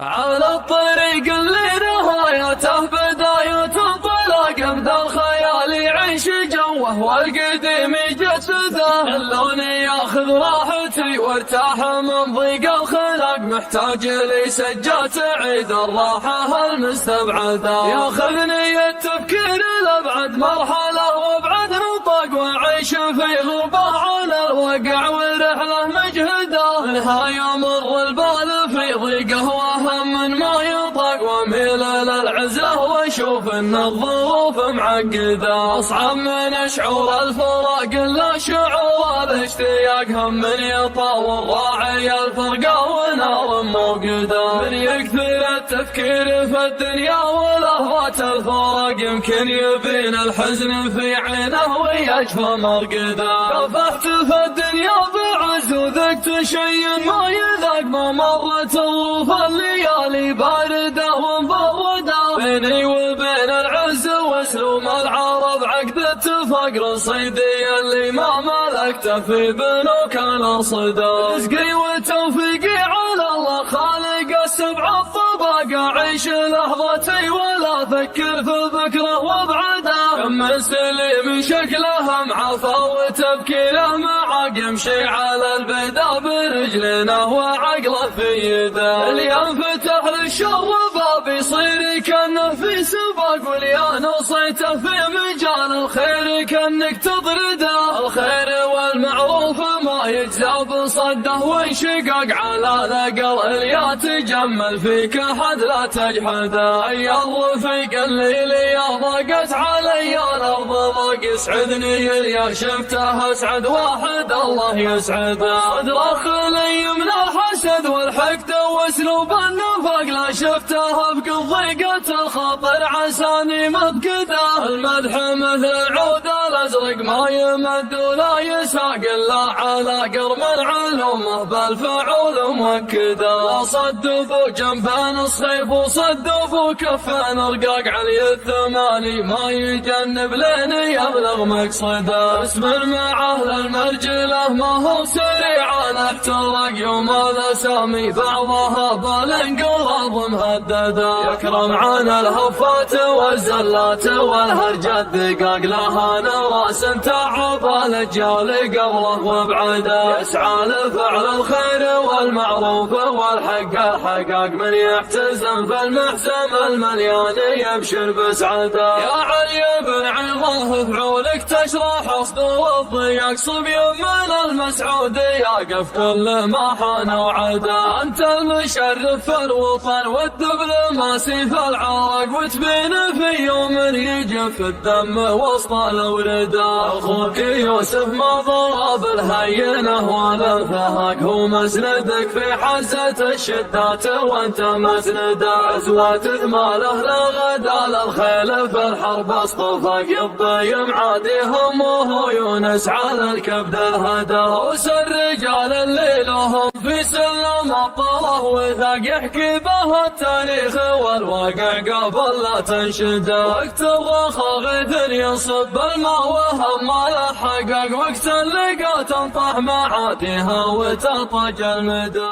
على الطريق اللي نهايته بداية انطلاق ابدا الخيال يعيش جوه والقديم يجسده اللون ياخذ راحتي وارتاح من ضيق الخلق محتاج لي سجات عيد الراحة المستبعدة ياخذني التفكير لابعد مرحلة وابعد نطاق واعيش في غبار على الوقع ورحلة مجهدة انها يمر البال في ضيقه وهم من ما يطاق واميل للعزله واشوف ان الظروف معقده اصعب من شعور الفراق لا شعور الاشتياق هم من يطاول راعي الفرقه ونار موقده من يكثر التفكير في الدنيا ولهوات الفراق يمكن يبين الحزن في عينه ويجفى مرقده كافحت في الدنيا بعز وذقت شيء ما يذاق ما مرت الظروف الليالي باردة ومبردة بيني وبين العز واسلوم العرب عقد اتفاق رصيدي اللي ما ملكته في بنوك الارصده رزقي وتوفيقي على الله خالق السبع الطبق اعيش لحظتي ولا افكر في بكره وابعده كم من سليم شكله معفى وتبكيله معاق يمشي على البيدا برجلينه وعقله في يده اللي ينفتح للشر باب يصير كانه في سباق واللي نصيته في مجال الخير كانك تطرده الخير والمعروف ما يجزى بصده وانشقاق على ثقل اللي تجمل فيك احد لا تجحده يا الرفيق اللي لي ضاقت علي الارض ضاق يسعدني اللي شفته اسعد واحد الله يسعده صدر خلي من الحسد والحقد واسلوب النفاق لا شفته بقض ضيقة الخاطر عساني مبكده المدح مثل العود الازرق ما يمد ولا يساق الا على قرم العلومه بالفعول مؤكده صدفوا جنبان الصيف وصدفوا كفان رقاق علي الثماني ما يجنب لين يبلغ مقصده اسم معه للمرجله ما هو سريع نحترق يوم الاسامي بعضها بالانقلاب مهدده يكرم عن الهفات والزلات والهرجات دقاق لها نراس تعب الاجيال قبله وابعده يسعى لفعل الخير والمعروف والحق الحقاق من يحتزم في المحزم المليان يبشر بسعده يا علي بن عظاه فعولك تشرح صدور الضياق صبي من المسعود يقف كل ما حان وعده انت المشرف في الوطن والدبلوماسي في العراق وتبين في يوم يجف الدم وسط الورده اخوك يوسف ما ضرب الهينه ولا الفهاق هو مسندك في حزه الشدات وانت مسنده ازوات ثماله لغدا للخيل في الحرب اصطفاق يبقى يمعادي همه يونس على الكبد الهدى وس الرجال اللي لهم في سلم الطله وثاق يحكي به التاريخ والواقع قبل لا تنشده وقت الرخاء غيث يصب الماء وهم ما لحقق وقت اللقى تنطح معاديها وتطج المدى